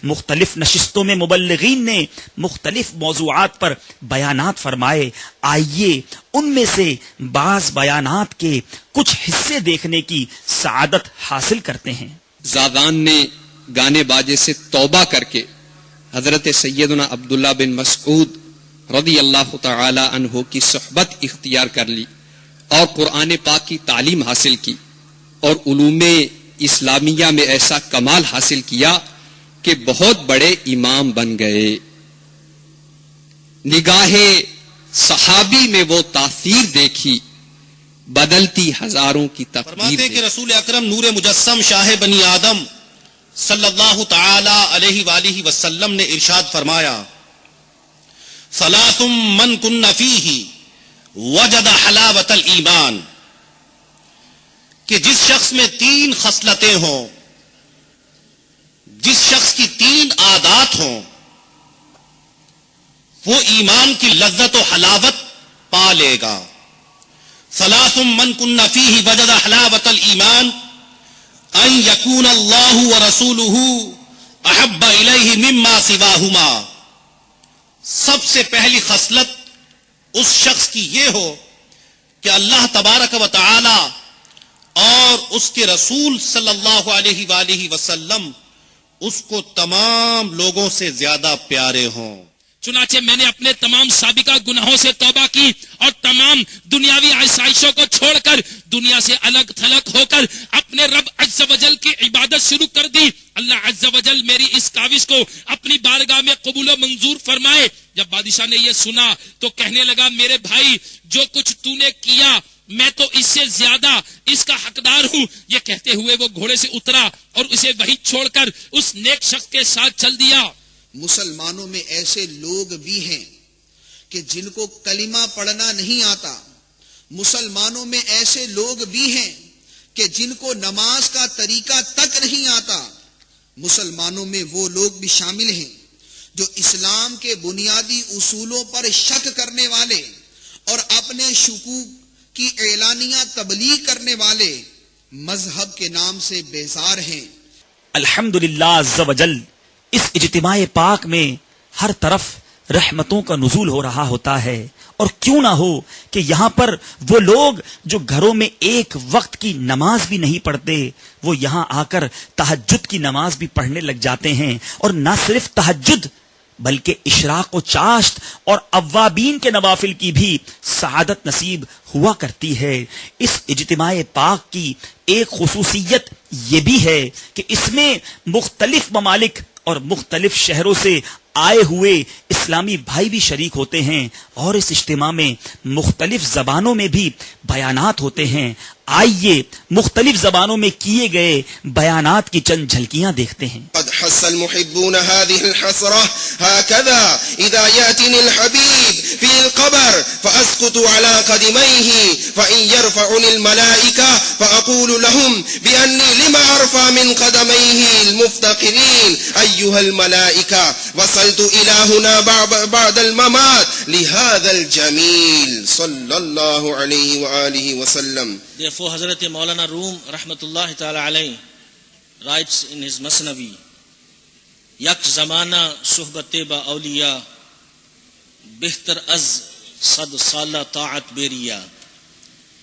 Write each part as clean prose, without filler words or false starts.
مختلف نشستوں میں مبلغین نے مختلف موضوعات پر بیانات فرمائے. آئیے ان میں سے بعض بیانات کے کچھ حصے دیکھنے کی سعادت حاصل کرتے ہیں. زادان نے گانے باجے سے توبہ کر کے حضرت سیدنا عبداللہ بن مسعود رضی اللہ تعالی عنہ کی صحبت اختیار کر لی اور قرآن پاک کی تعلیم حاصل کی اور علوم اسلامیہ میں ایسا کمال حاصل کیا کہ بہت بڑے امام بن گئے. نگاہ صحابی میں وہ تاثیر دیکھی بدلتی ہزاروں کی تقدیر. فرماتے کہ رسول اکرم نور مجسم شاہ بنی آدم صلی اللہ تعالی علیہ وآلہ وسلم نے ارشاد فرمایا ثلاث من کن فیہ وجد حلاوت الایمان، کہ جس شخص میں 3 خصلتیں ہوں، جس شخص کی 3 عادات ہوں، وہ ایمان کی لذت و حلاوت پا لے گا. ثلاث من کن فیہ وجد حلاوت الایمان ان یکون اللہ ورسولہ احب الیہ مما سواہما. سب سے پہلی خصلت اس شخص کی یہ ہو کہ اللہ تبارک و تعالی اور اس کے رسول صلی اللہ علیہ وآلہ وسلم اس کو تمام لوگوں سے زیادہ پیارے ہوں. چنانچہ میں نے اپنے تمام سابقہ گناہوں سے توبہ کی اور تمام دنیاوی آسائشوں کو چھوڑ کر دنیا سے الگ تھلگ ہو کر اپنے رب عز و جل کی عبادت شروع کر دی. اللہ عز و جل میری اس کاوش کو اپنی بارگاہ میں قبول و منظور فرمائے. جب بادشاہ نے یہ سنا تو کہنے لگا میرے بھائی جو کچھ تو نے کیا میں تو اس سے زیادہ اس کا حقدار ہوں. یہ کہتے ہوئے وہ گھوڑے سے اترا اور اسے وہیں چھوڑ کر اس نیک شخص کے ساتھ چل دیا. مسلمانوں میں ایسے لوگ بھی ہیں کہ جن کو کلمہ پڑھنا نہیں آتا. مسلمانوں میں ایسے لوگ بھی ہیں کہ جن کو نماز کا طریقہ تک نہیں آتا. مسلمانوں میں وہ لوگ بھی شامل ہیں جو اسلام کے بنیادی اصولوں پر شک کرنے والے اور اپنے شکوک کی اعلانیہ تبلیغ کرنے والے مذہب کے نام سے بیزار ہیں. الحمدللہ عز و جل اس اجتماع پاک میں ہر طرف رحمتوں کا نزول ہو رہا ہوتا ہے. اور کیوں نہ ہو کہ یہاں پر وہ لوگ جو گھروں میں ایک وقت کی نماز بھی نہیں پڑھتے وہ یہاں آ کر تہجد کی نماز بھی پڑھنے لگ جاتے ہیں. اور نہ صرف تہجد بلکہ اشراق و چاشت اور اوابین کے نوافل کی بھی سعادت نصیب ہوا کرتی ہے. اس اجتماع پاک کی ایک خصوصیت یہ بھی ہے کہ اس میں مختلف ممالک اور مختلف شہروں سے آئے ہوئے اسلامی بھائی بھی شریک ہوتے ہیں اور اس اجتماع میں مختلف زبانوں میں بھی بیانات ہوتے ہیں. آئیے مختلف زبانوں میں کیے گئے بیانات کی چند جھلکیاں دیکھتے ہیں. قد حس المحبون هذه الحسرة هكذا إذا يأتني الحبيب في القبر فأسقط على قدميه فإن يرفعني الملائكة فأقول لهم بأني لما أرفع من قدميه المفتقرين أيها الملائكة وصلت إلى هنا بعد الممات لهذا الجميل صلى الله عليه وآله وسلم. Therefore, Hazrat Moulana Room, rahmatullahi ta'ala alayhi, writes in his Masnavi, Yak zamana suhbate ba awliya, bihtar az sad sala ta'at beriya.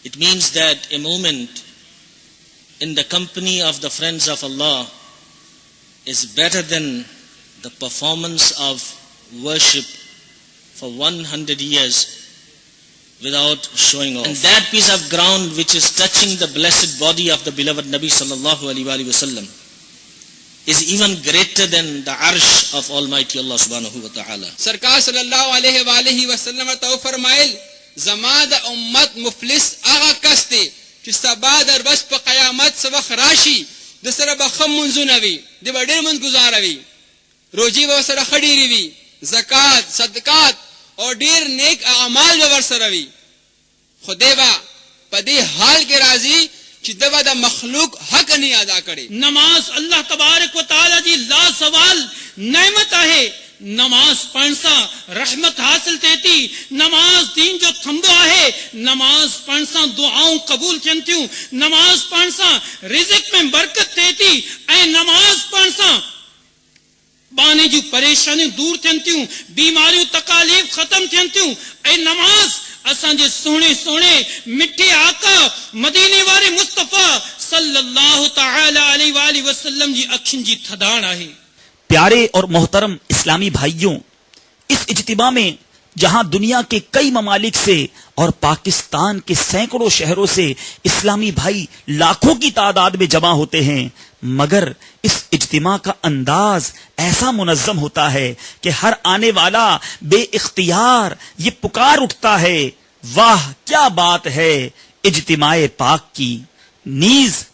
It means that a moment in the company of the friends of Allah is better than the performance of worship for 100 years without showing off. And that piece of ground which is touching the blessed body of the beloved Nabi sallallahu alaihi wasallam is even greater than the arsh of Almighty Allah subhanahu wa ta'ala. سرکار صلی اللہ علیہ وآلہ وسلم تو فرمائل زماد امت مفلس آغا کستے چی سبا در بس پا قیامت سبخ راشی دسر بخم منزونوی دی بڑیر من گزاروی روجی بسر خڑیری وی زکاة صدقات اور دیر نیک اعمال بورسروی خودے با پدی حال کے راضی چی دبا دا مخلوق حق نہیں ادا کرے. نماز اللہ تبارک و تعالی جی لا سوال نعمت ہے. نماز پڑھسا رحمت حاصل تیتی. نماز دین جو تھمبو ہے. نماز پڑھسا دعاؤں قبول چنتیوں. نماز پڑھسا رزق میں برکت تیتی. اے نماز پڑھسا بانے جو پریشانی دور تھنتیوں بیماریوں تکالیف ختم تھنتیوں اے نماز اساں جے سونے سونے مٹھے آقا مدینے والے مصطفیٰ صلی اللہ تعالی علیہ وآلہ وسلم جی اکھن جی تھدان آہے۔ پیارے اور محترم اسلامی بھائیوں، اس اجتماع میں جہاں دنیا کے کئی ممالک سے اور پاکستان کے سینکڑوں شہروں سے اسلامی بھائی لاکھوں کی تعداد میں جمع ہوتے ہیں، مگر اس اجتماع کا انداز ایسا منظم ہوتا ہے کہ ہر آنے والا بے اختیار یہ پکار اٹھتا ہے، واہ کیا بات ہے اجتماع پاک کی۔ نیز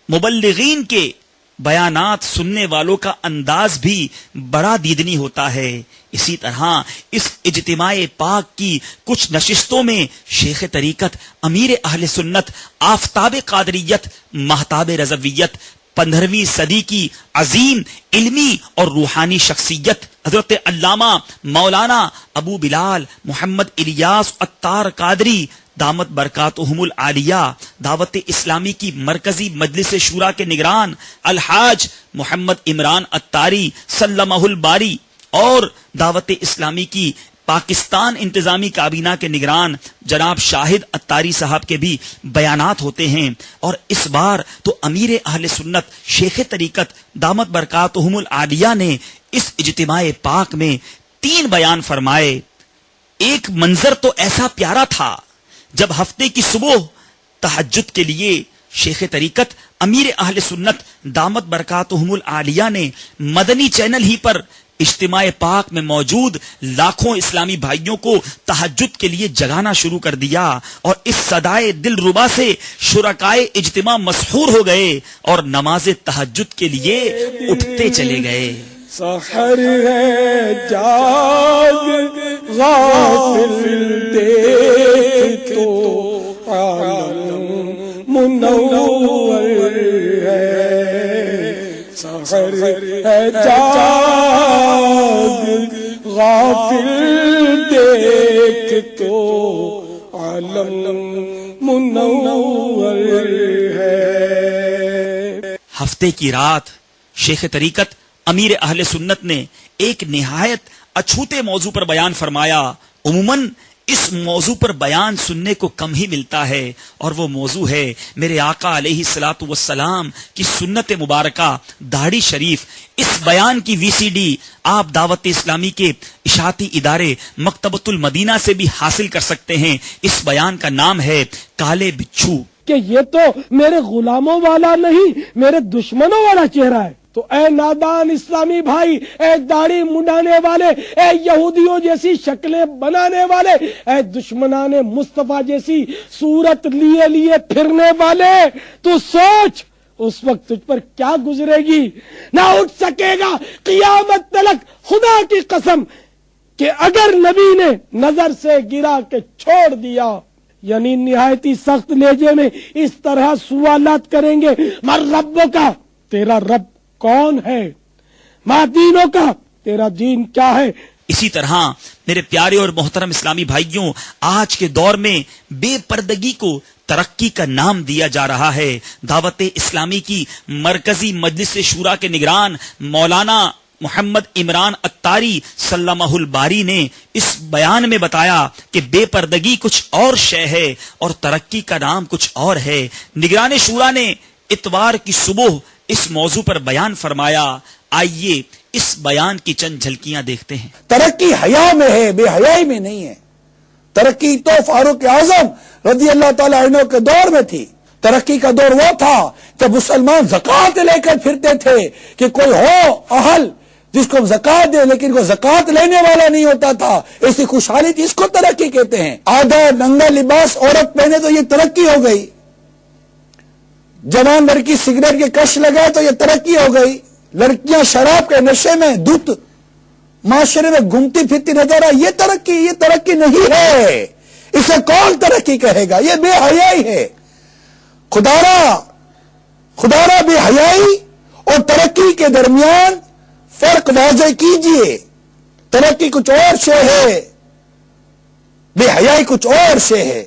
مبلغین کے بیانات سننے والوں کا انداز بھی بڑا دیدنی ہوتا ہے۔ اسی طرح اس اجتماع پاک کی کچھ نشستوں میں شیخ طریقت امیر-اہل-سنت آفتاب قادریت مہتاب رضویت 15ویں صدی کی عظیم علمی اور روحانی شخصیت حضرت علامہ مولانا ابو بلال محمد الیاس اتار قادری دامت برکاتہمل عالیہ دعوت-e-اسلامی کی مرکزی مجلس شورا کے نگران الحاج محمد عمران اتاری سلمہ الباری اور دعوت-e-اسلامی کی پاکستان انتظامی کابینہ کے نگران جناب شاہد اتاری صاحب کے بھی بیانات ہوتے ہیں۔ اور اس بار تو امیر-اہل-سنت شیخ طریقت دامت برکاتہمل عالیہ نے اس اجتماع پاک میں 3 بیان فرمائے۔ ایک منظر تو ایسا پیارا تھا جب ہفتے کی صبح تہجد کے لیے شیخ طریقت امیر-اہل-سنت دامت برکاتہمل عالیہ نے مدنی چینل ہی پر اجتماع پاک میں موجود لاکھوں اسلامی بھائیوں کو تہجد کے لیے جگانا شروع کر دیا، اور اس صدائے دل ربا سے شرکائے اجتماع مسحور ہو گئے اور نماز تہجد کے لیے اٹھتے چلے گئے۔ سحر ہے جاگ غافل دیکھ تو عالم منور ہے، سحر ہے جاگ غافل دیکھ تو عالم منور ہے۔ ہفتے کی رات شیخ طریقت امیر-اہل-سنت نے ایک نہایت اچھوتے موضوع پر بیان فرمایا۔ عموماً اس موضوع پر بیان سننے کو کم ہی ملتا ہے، اور وہ موضوع ہے میرے آقا علیہ الصلوۃ والسلام کی سنت مبارکہ داڑھی شریف۔ اس بیان کی VCD آپ دعوت-e-اسلامی کے اشاعتی ادارے مکتبۃ المدینہ سے بھی حاصل کر سکتے ہیں۔ اس بیان کا نام ہے کالے بچھو۔ کہ یہ تو میرے غلاموں والا نہیں، میرے دشمنوں والا چہرہ ہے۔ تو اے نادان اسلامی بھائی، اے داڑھی منڈانے والے، اے یہودیوں جیسی شکلیں بنانے والے، اے دشمنان مصطفیٰ جیسی صورت لیے لیے پھرنے والے، تو سوچ اس وقت تجھ پر کیا گزرے گی۔ نہ اٹھ سکے گا قیامت تلک، خدا کی قسم، کہ اگر نبی نے نظر سے گرا کے چھوڑ دیا، یعنی نہایتی سخت لہجے میں اس طرح سوالات کریں گے، مر ربوں کا، تیرا رب کون ہے، ما دینوں کا، تیرا دین کیا ہے۔ اسی طرح میرے پیارے اور محترم اسلامی بھائیوں، آج کے دور میں بے پردگی کو ترقی کا نام دیا جا رہا ہے۔ دعوت-e-اسلامی کی مرکزی مجلس شورا کے نگران مولانا محمد عمران اتاری سلمہ الباری نے اس بیان میں بتایا کہ بے پردگی کچھ اور شے ہے اور ترقی کا نام کچھ اور ہے۔ نگران شورا نے اتوار کی صبح اس موضوع پر بیان فرمایا۔ آئیے اس بیان کی چند جھلکیاں دیکھتے ہیں۔ ترقی حیا میں ہے، بے حیائی میں نہیں ہے۔ ترقی تو فاروق اعظم رضی اللہ تعالی عنہ کے دور میں تھی۔ ترقی کا دور وہ تھا جب مسلمان زکوٰۃ لے کر پھرتے تھے کہ کوئی ہو اہل جس کو زکوٰۃ دے، لیکن کوئی زکوٰۃ لینے والا نہیں ہوتا تھا، ایسی خوشحالی تھی، اس کو ترقی کہتے ہیں۔ آدھا ننگا لباس عورت پہنے تو یہ ترقی ہو گئی، جوان لڑکی سگریٹ کے کش لگائے تو یہ ترقی ہو گئی، لڑکیاں شراب کے نشے میں دھت معاشرے میں گھومتی پھرتی نظر آئی، یہ ترقی نہیں ہے۔ اسے کون ترقی کہے گا؟ یہ بے حیائی ہے۔ خدارا بے حیائی اور ترقی کے درمیان فرق واضح کیجئے۔ ترقی کچھ اور شے ہے، بے حیائی کچھ اور شے ہے۔